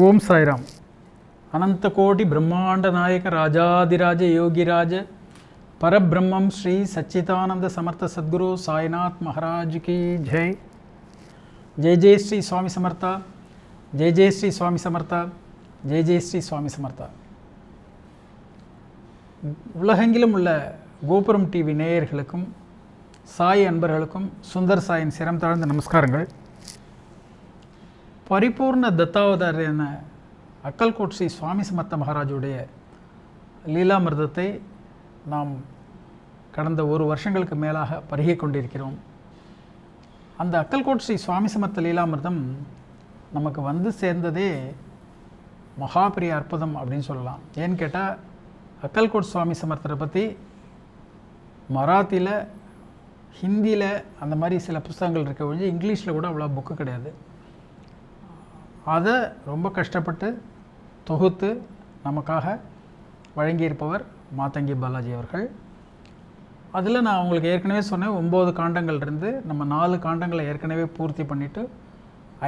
ஓம் சாய்ராம். அனந்த கோடி பிரம்மாண்ட நாயக ராஜாதிராஜ யோகிராஜ பரபிரம்மம் ஸ்ரீ சச்சிதானந்த சமர்த்த சத்குரு சாய்நாத் மகாராஜ் கி ஜெய். ஜெய் ஜெய் ஸ்ரீ சுவாமி சமர்த்தா, ஜெய் ஜெய் ஸ்ரீ சுவாமி சமர்த்தா, ஜெய் ஜெய் ஸ்ரீ சுவாமி சமர்த்தா. உலகெங்கிலும் உள்ள கோபுரம் டிவி நேயர்களுக்கும் சாய் அன்பர்களுக்கும் சுந்தர் சாயின் சிரம் தாழ்ந்த நமஸ்காரங்கள். பரிபூர்ண தத்தாவதாரியான அக்கல்கோட் ஸ்ரீ சுவாமி சமர்த்த மகாராஜுடைய லீலாமிர்தத்தை நாம் கடந்த ஒரு வருஷங்களுக்கு மேலாக பருகி கொண்டிருக்கிறோம். அந்த அக்கல்கோட் ஸ்ரீ சுவாமி சமர்த்த லீலாமிர்தம் நமக்கு வந்து சேர்ந்ததே மகாபிரிய அற்புதம் அப்படின்னு சொல்லலாம். ஏன்னு கேட்டால் அக்கல்கோட் சுவாமி சமர்த்தரை பற்றி மராத்தியில், ஹிந்தியில் அந்த மாதிரி சில புத்தகங்கள் இருக்க ஒழிஞ்சு இங்கிலீஷில் கூட அவ்வளோ புக்கு கிடையாது. அதை ரொம்ப கஷ்டப்பட்டு தொகுத்து நமக்காக வழங்கியிருப்பவர் மாதங்கி பாலாஜி அவர்கள். அதில் நான் உங்களுக்கு ஏற்கனவே சொன்னேன், 9 காண்டங்கள் இருந்து நம்ம 4 காண்டங்களை ஏற்கனவே பூர்த்தி பண்ணிவிட்டு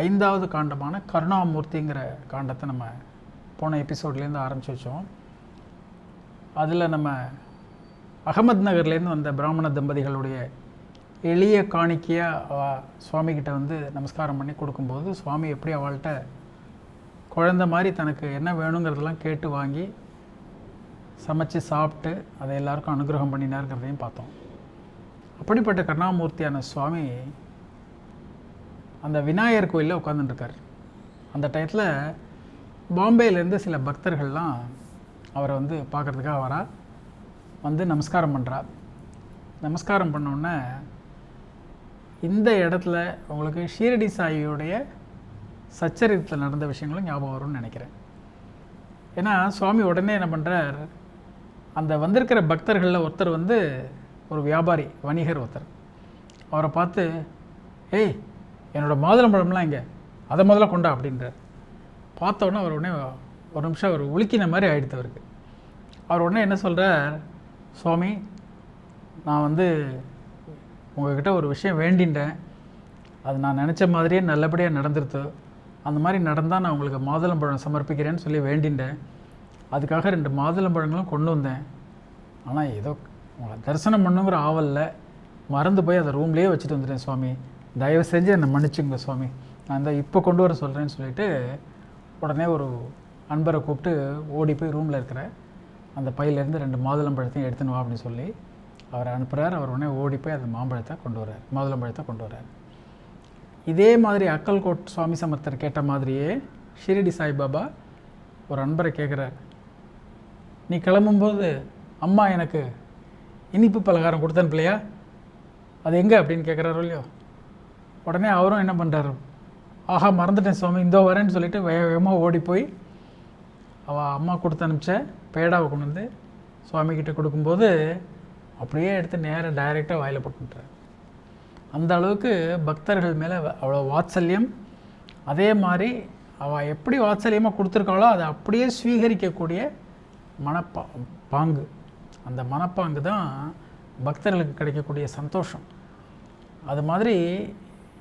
5வது காண்டமான கருணாமூர்த்திங்கிற காண்டத்தை நம்ம போன எபிசோட்லேருந்து ஆரம்பித்து வச்சோம். அதில் நம்ம அகமது நகர்லேருந்து வந்த பிராமண தம்பதிகளுடைய எளிய காணிக்கையாக சுவாமிகிட்ட வந்து நமஸ்காரம் பண்ணி கொடுக்கும்போது சுவாமி எப்படி அவள்கிட்ட குழந்த மாதிரி தனக்கு என்ன வேணுங்கிறதெல்லாம் கேட்டு வாங்கி சமைச்சு சாப்பிட்டு அதை எல்லாருக்கும் அனுகிரகம் பண்ணினாருங்கிறதையும் பார்த்தோம். அப்படிப்பட்ட கருணாமூர்த்தியான சுவாமி அந்த விநாயகர் கோயிலில் உட்காந்துட்டுருக்கார். அந்த டயத்தில் பாம்பேலேருந்து சில பக்தர்கள்லாம் அவரை வந்து பார்க்குறதுக்காக வரா, வந்து நமஸ்காரம் பண்ணுறா. நமஸ்காரம் பண்ணோடனே இந்த இடத்துல உங்களுக்கு ஷீரடி சாயியுடைய சச்சரித்தில் நடந்த விஷயங்களும் ஞாபகம் வரும்னு நினைக்கிறேன். ஏன்னா சுவாமி உடனே என்ன பண்ணுறார், அந்த வந்திருக்கிற பக்தர்களில் ஒருத்தர் வந்து ஒரு வியாபாரி, வணிகர் ஒருத்தர். அவரை பார்த்து, ஏய் என்னோடய மாதுளம்பழம்லாம் இங்கே, அதை முதல்ல கொண்டா அப்படின்றார். பார்த்தோன்னே அவர் உடனே ஒரு நிமிஷம் அவர் உலுக்கின மாதிரி ஆகிடுது அவருக்கு. அவர் உடனே என்ன சொல்கிறார், சுவாமி நான் வந்து உங்கள்கிட்ட ஒரு விஷயம் வேண்டின்றேன், அது நான் நினச்ச மாதிரியே நல்லபடியாக நடந்துருது, அந்த மாதிரி நடந்தால் நான் உங்களுக்கு மாதுளம்பழம் சமர்ப்பிக்கிறேன்னு சொல்லி வேண்டின்றேன். அதுக்காக 2 மாதுளம்பழங்களும் கொண்டு வந்தேன். ஆனால் ஏதோ உங்களை தரிசனம் பண்ணுங்கிற ஆவலில் மறந்து போய் அதை ரூம்லேயே வச்சுட்டு வந்துட்டேன் சுவாமி, தயவு செஞ்சு என்னை மன்னிச்சுங்க சுவாமி, நான் இந்த இப்போ கொண்டு வர சொல்கிறேன்னு சொல்லிவிட்டு உடனே ஒரு அன்பரை கூப்பிட்டு ஓடி போய் ரூமில் இருக்கிற அந்த பையிலேருந்து 2 மாதுளம்பழத்தையும் எடுத்துன்னு வா அப்படின்னு சொல்லி அவரை அனுப்புகிறார். அவர் உடனே ஓடி போய் அந்த மாம்பழத்தை கொண்டு வர்றார், மாதுளம்பழத்தை கொண்டு வர்றார். இதே மாதிரி அக்கல்கோட் சுவாமி சமர்த்தர் கேட்ட மாதிரியே ஷிரடி சாய்பாபா ஒரு அன்பரை கேட்குறார், நீ கிளம்பும்போது அம்மா எனக்கு இனிப்பு பலகாரம் கொடுத்தனுப்பில்லையா, அது எங்கே அப்படின்னு கேட்குறாரோ இல்லையோ. உடனே அவரும் என்ன பண்ணுறாரு, ஆஹா மறந்துட்டேன் சுவாமி, இந்தோ வரேன்னு சொல்லிட்டு வேகமாக ஓடி போய் அவள் அம்மா கொடுத்து அனுப்பிச்ச பேடாவை கொண்டு வந்து சுவாமிகிட்ட கொடுக்கும்போது அப்படியே எடுத்து நேராக டைரெக்டாக வாயில் போட்டுட்டார். அந்த அளவுக்கு பக்தர்கள் மேலே அவ்வளோ வாத்சல்யம். அதே மாதிரி அவள் எப்படி வாத்சல்யமாக கொடுத்துருக்காளோ அதை அப்படியே ஸ்வீகரிக்கக்கூடிய பாங்கு. அந்த மனப்பாங்கு தான் பக்தர்களுக்கு கிடைக்கக்கூடிய சந்தோஷம். அது மாதிரி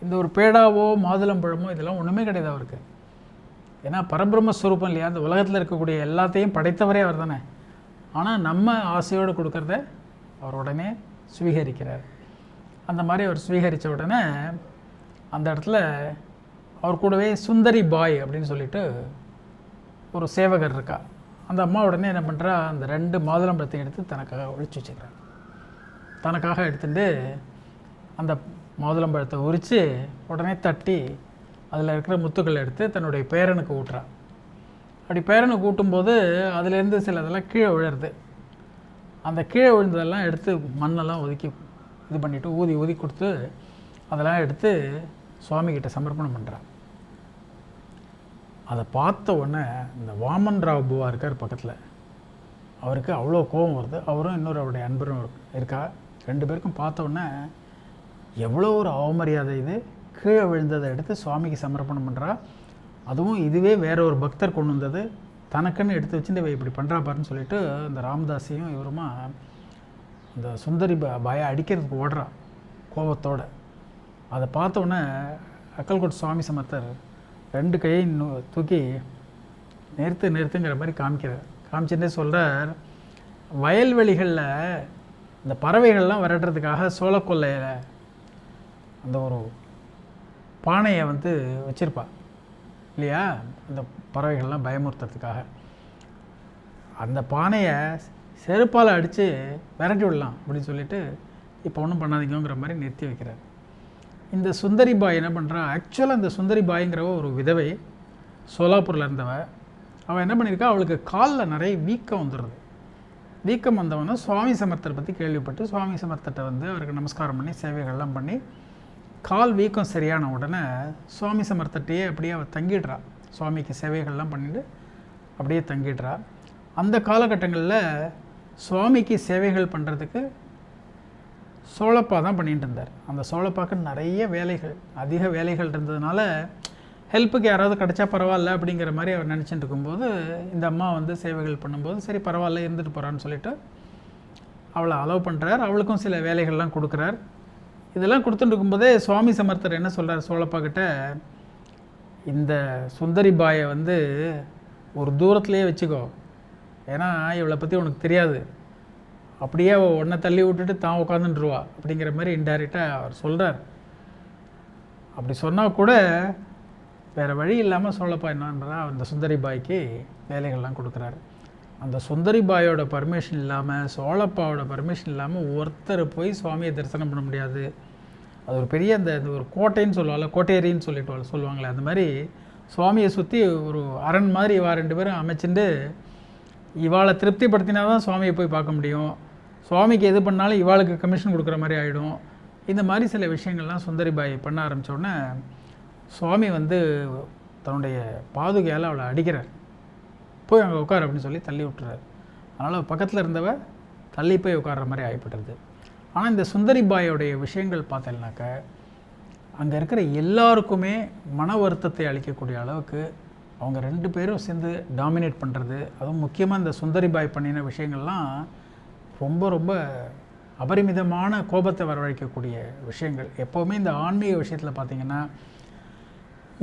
இந்த ஒரு பேடாவோ மாதுளம்பழமோ இதெல்லாம் ஒன்றுமே கிடையாது அவருக்கு. ஏன்னா பரபிரம்மஸ்வரூபம் இல்லையா, அந்த உலகத்தில் இருக்கக்கூடிய எல்லாத்தையும் படைத்தவரே அவர் தானே. ஆனால் நம்ம ஆசையோடு கொடுக்குறத அவர் உடனே ஸ்வீகரிக்கிறார். அந்த மாதிரி அவர் ஸ்வீகரித்த உடனே அந்த இடத்துல அவர் கூடவே சுந்தரி பாய் அப்படின்னு சொல்லிட்டு ஒரு சேவகர் இருக்கா. அந்த அம்மா உடனே என்ன பண்ணுறா, அந்த 2 மாதுளம்பழத்தையும் எடுத்து தனக்காக ஒழிச்சு வச்சுக்கிறார். தனக்காக எடுத்துட்டு அந்த மாதுளம்பழத்தை உரித்து உடனே தட்டி அதில் இருக்கிற முத்துக்களை எடுத்து தன்னுடைய பேரனுக்கு ஊட்டுறா. அப்படி பேரனுக்கு ஊட்டும்போது அதுலேருந்து சிலதெல்லாம் கீழே விழுறது. அந்த கீழே விழுந்ததெல்லாம் எடுத்து மண்ணெல்லாம் ஒதுக்கி இது பண்ணிவிட்டு ஊதி ஊதி கொடுத்து அதெல்லாம் எடுத்து சுவாமிகிட்ட சமர்ப்பணம் பண்ணுறான். அதை பார்த்த உடனே இந்த வாமன் ராவ் புவா இருக்கார் பக்கத்தில், அவருக்கு அவ்வளோ கோபம் வருது. அவரும் இன்னொரு அவருடைய அன்பரும் இருக்கா. 2 பேருக்கும் பார்த்த உடனே எவ்வளோ ஒரு அவமரியாதை இது, கீழே விழுந்ததை எடுத்து சுவாமிக்கு சமர்ப்பணம் பண்ணுறா. அதுவும் இதுவே வேற ஒரு பக்தர் கொண்டு வந்தது, தனக்குன்னு எடுத்து வச்சுட்டு இவ இப்படி பண்ணுறா பாருன்னு சொல்லிட்டு இந்த ராமதாஸையும் இவருமா இந்த சுந்தரி பாயை அடிக்கிறதுக்கு ஓடுறா கோபத்தோடு. அதை பார்த்தோன்னே அக்கல்கோட் சுவாமி சமர்த்தர் 2 கையை தூக்கி நிறுத்துங்கிற மாதிரி காமிச்சுட்டே சொல்கிறார், வயல்வெளிகளில் இந்த பறவைகள்லாம் விரட்டுறதுக்காக சோளக்கொல்லையில் அந்த ஒரு பானையை வந்து வச்சுருப்பா இல்லையா, அந்த பறவைகள்லாம் பயமுறுத்துறதுக்காக. அந்த பானையை செருப்பால் அடித்து விரட்டி விடலாம் அப்படின்னு சொல்லிட்டு இப்போ ஒன்றும் பண்ணாதீங்கிற மாதிரி நிறுத்தி வைக்கிறார். இந்த சுந்தரி பாய் என்ன பண்ணுறா, ஆக்சுவலாக இந்த சுந்தரி பாய்ங்கிறவ ஒரு விதவை, சோலாப்பூரில் இருந்தவ. அவள் என்ன பண்ணியிருக்கா, அவளுக்கு காலில் நிறைய வீக்கம் வந்துடுது. வீக்கம் வந்தவொன்னே சுவாமி சமர்த்தரை பற்றி கேள்விப்பட்டு சுவாமி சமர்த்தர்கிட்ட வந்து அவருக்கு நமஸ்காரம் பண்ணி சேவைகள்லாம் பண்ணி கால் வீக்கம் சரியான உடனே சுவாமி சமர்த்தட்டையே அப்படியே அவள் தங்கிடுறா. சுவாமிக்கு சேவைகள்லாம் பண்ணிட்டு அப்படியே தங்கிடுறா. அந்த காலகட்டங்களில் சுவாமிக்கு சேவைகள் பண்ணுறதுக்கு சோழப்பா தான் பண்ணிட்டு இருந்தார். அந்த சோழப்பாக்கு நிறைய வேலைகள், அதிக வேலைகள் இருந்ததுனால ஹெல்ப்புக்கு யாராவது கிடச்சா பரவாயில்ல அப்படிங்கிற மாதிரி அவர் நினச்சிட்டு இருக்கும்போது இந்த அம்மா வந்து சேவைகள் பண்ணும்போது சரி பரவாயில்ல இருந்துட்டு போகிறான்னு சொல்லிட்டு அவளை அலோவ் பண்ணுறார். அவளுக்கும் சில வேலைகள்லாம் கொடுக்குறார். இதெல்லாம் கொடுத்துட்டு இருக்கும்போதே சுவாமி சமர்த்தர் என்ன சொல்கிறார் சோழப்பா கிட்ட, இந்த சுந்தரி பாயை வந்து ஒரு தூரத்துலேயே வச்சுக்கோ, ஏன்னா இவளை பற்றி உனக்கு தெரியாது, அப்படியே உன்னை தள்ளி விட்டுட்டு தான் உட்காந்துட்டுருவா அப்படிங்கிற மாதிரி இன்டைரக்டாக அவர் சொல்கிறார். அப்படி சொன்னால் கூட வேறு வழி இல்லாமல் சோழப்பா என்னன்றா அந்த சுந்தரி பாய்க்கு வேலைகள்லாம் கொடுக்குறாரு. அந்த சுந்தரி பாயோட பர்மிஷன் இல்லாமல், சோழப்பாவோட பர்மிஷன் இல்லாமல் ஒருத்தர் போய் சுவாமியை தரிசனம் பண்ண முடியாது. அது ஒரு பெரிய அந்த ஒரு கோட்டைன்னு சொல்லுவாள், கோட்டையரின்னு சொல்லிட்டு சொல்லுவாங்களே, அந்த மாதிரி சுவாமியை சுற்றி ஒரு அரண் மாதிரி இவா 2 பேரும் அமைச்சுட்டு இவாளை திருப்திப்படுத்தினா தான் சுவாமியை போய் பார்க்க முடியும். சுவாமிக்கு எது பண்ணாலும் இவாளுக்கு கமிஷன் கொடுக்குற மாதிரி ஆகிடும். இந்த மாதிரி சில விஷயங்கள்லாம் சுந்தரி பாய் பண்ண ஆரம்பித்தோடனே சுவாமி வந்து தன்னுடைய பாதுகையால் அவளை அடிக்கிறார். போய் அங்கே உட்கார் அப்படின்னு சொல்லி தள்ளி விட்டுறாரு. அதனால் பக்கத்தில் இருந்தவ தள்ளி போய் உட்கார்ற மாதிரி ஆகிப்பட்டுருது. ஆனால் இந்த சுந்தரி பாயோடைய விஷயங்கள் பார்த்தேன்னாக்க அங்கே இருக்கிற எல்லாருக்குமே மன வருத்தத்தை அளிக்கக்கூடிய அளவுக்கு அவங்க 2 பேரும் சேர்ந்து டாமினேட் பண்ணுறது, அதுவும் முக்கியமாக இந்த சுந்தரி பாய் பண்ணின விஷயங்கள்லாம் ரொம்ப ரொம்ப அபரிமிதமான கோபத்தை வரவழைக்கக்கூடிய விஷயங்கள். எப்போவுமே இந்த ஆன்மீக விஷயத்தில் பார்த்திங்கன்னா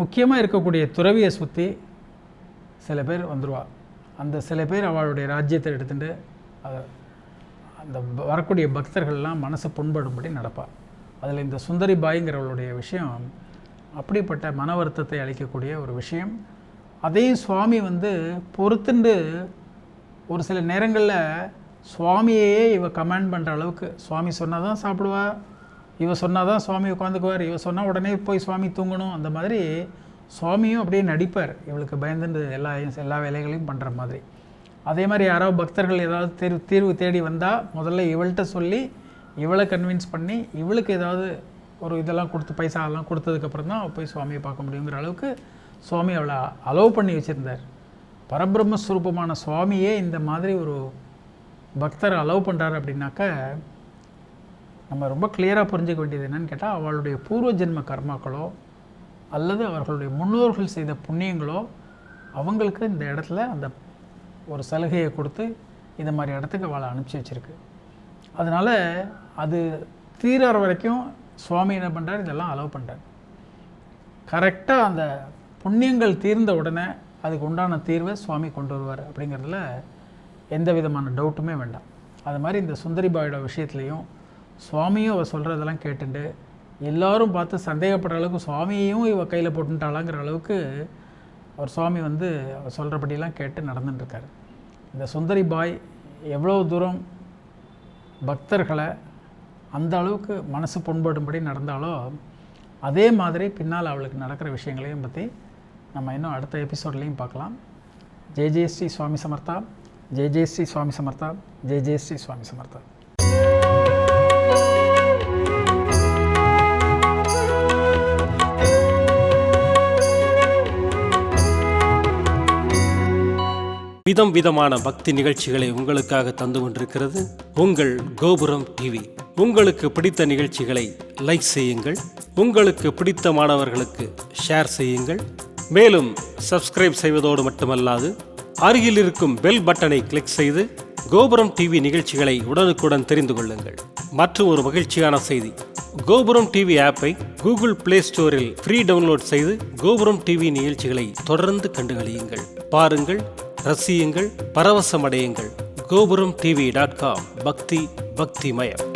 முக்கியமாக இருக்கக்கூடிய துறவியை சுற்றி சில பேர் வந்துடுவா. அந்த சில பேர் அவளுடைய ராஜ்யத்தை எடுத்துகிட்டு அந்த வரக்கூடிய பக்தர்கள்லாம் மனசை புண்படும்படி நடப்பாள். அதில் இந்த சுந்தரி பாய்ங்கிறவளுடைய விஷயம் அப்படிப்பட்ட மன வருத்தத்தை அளிக்கக்கூடிய ஒரு விஷயம். அதையும் சுவாமி வந்து பொறுத்துண்டு ஒரு சில நேரங்களில் சுவாமியே இவ கமாண்ட் பண்ணுற அளவுக்கு, சுவாமி சொன்னால் தான் சாப்பிடுவா, இவ சொன்னால் தான் சுவாமி உட்காந்துக்குவார், இவ சொன்னால் உடனே போய் சுவாமி தூங்கணும், அந்த மாதிரி சுவாமியும் அப்படியே நடிப்பார் இவளுக்கு பயந்துட்டு எல்லா வேலைகளையும் பண்ணுற மாதிரி. அதே மாதிரி யாராவது பக்தர்கள் ஏதாவது தீர்வு தேடி வந்தால் முதல்ல இவள்கிட்ட சொல்லி இவளை கன்வின்ஸ் பண்ணி இவளுக்கு ஏதாவது ஒரு இதெல்லாம் கொடுத்து பைசாலாம் கொடுத்ததுக்கப்புறம் தான் போய் சுவாமியை பார்க்க முடியுங்கிற அளவுக்கு சுவாமி அவளை அலோவ் பண்ணி வச்சுருந்தார். பரபிரம்மஸ்வரூபமான சுவாமியே இந்த மாதிரி ஒரு பக்தரை அலோவ் பண்ணுறாரு அப்படின்னாக்க நம்ம ரொம்ப கிளியராக புரிஞ்சுக்க வேண்டியது என்னென்னு கேட்டால், அவளுடைய பூர்வ ஜென்ம கர்மாக்களோ அல்லது அவர்களுடைய முன்னோர்கள் செய்த புண்ணியங்களோ அவங்களுக்கு இந்த இடத்துல அந்த ஒரு சலுகையை கொடுத்து இந்த மாதிரி இடத்துக்கு அவளை அனுப்பிச்சி வச்சுருக்கு. அதனால் அது தீர்ற வரைக்கும் சுவாமி என்ன பண்ணுறார், இதெல்லாம் அலோவ் பண்ணுறார். கரெக்டாக அந்த புண்ணியங்கள் தீர்ந்த உடனே அதுக்கு உண்டான தீர்வை சுவாமி கொண்டு வருவார் அப்படிங்கிறதுல எந்த விதமான டவுட்டுமே வேண்டாம். அது மாதிரி இந்த சுந்தரி பாயோட விஷயத்துலையும் சுவாமியும் அவள் சொல்கிறதெல்லாம் கேட்டுட்டு எல்லோரும் பார்த்து சந்தேகப்படுற அளவுக்கு சுவாமியையும் இவ கையில் போட்டுட்டாளாங்கிற அளவுக்கு அவர் சுவாமி வந்து அவர் சொல்கிறபடியெல்லாம் கேட்டு நடந்துட்டுருக்கார். இந்த சுந்தரி பாய் எவ்வளோ தூரம் பக்தர்களை அந்த அளவுக்கு மனசு புண்படும்படி நடந்தாலோ அதே மாதிரி பின்னால் அவளுக்கு நடக்கிற விஷயங்களையும் பற்றி நம்ம இன்னும் அடுத்த எபிசோட்லேயும் பார்க்கலாம். ஜெய் ஜெய் ஸ்ரீ சுவாமி சமர்த்தா, ஜெய் ஜெய் ஸ்ரீ சுவாமி சமர்த்தா, ஜெய் ஜெய் ஸ்ரீ சுவாமி சமர்த்தா. விதம் விதமான பக்தி நிகழ்ச்சிகளை உங்களுக்காக தந்து கொண்டிருக்கிறது உங்கள் கோபுரம் டிவி. உங்களுக்கு பிடித்த நிகழ்ச்சிகளை லைக் செய்யுங்கள், உங்களுக்கு பிடித்த மாணவர்களுக்கு ஷேர் செய்யுங்கள். மேலும் சப்ஸ்கிரைப் செய்வதோடு மட்டுமல்லாது அருகில் இருக்கும் பெல் பட்டனை கிளிக் செய்து கோபுரம் டிவி நிகழ்ச்சிகளை உடனுக்குடன் தெரிந்து கொள்ளுங்கள். மற்றும் ஒரு மகிழ்ச்சியான செய்தி, கோபுரம் டிவி ஆப்பை கூகுள் பிளே ஸ்டோரில் ஃப்ரீ டவுன்லோட் செய்து கோபுரம் டிவி நிகழ்ச்சிகளை தொடர்ந்து கண்டுகளியுங்கள். பாருங்கள், ரசியுங்கள், பரவசமடையுங்கள். gopuramtv.com பக்தி பக்திமயம்.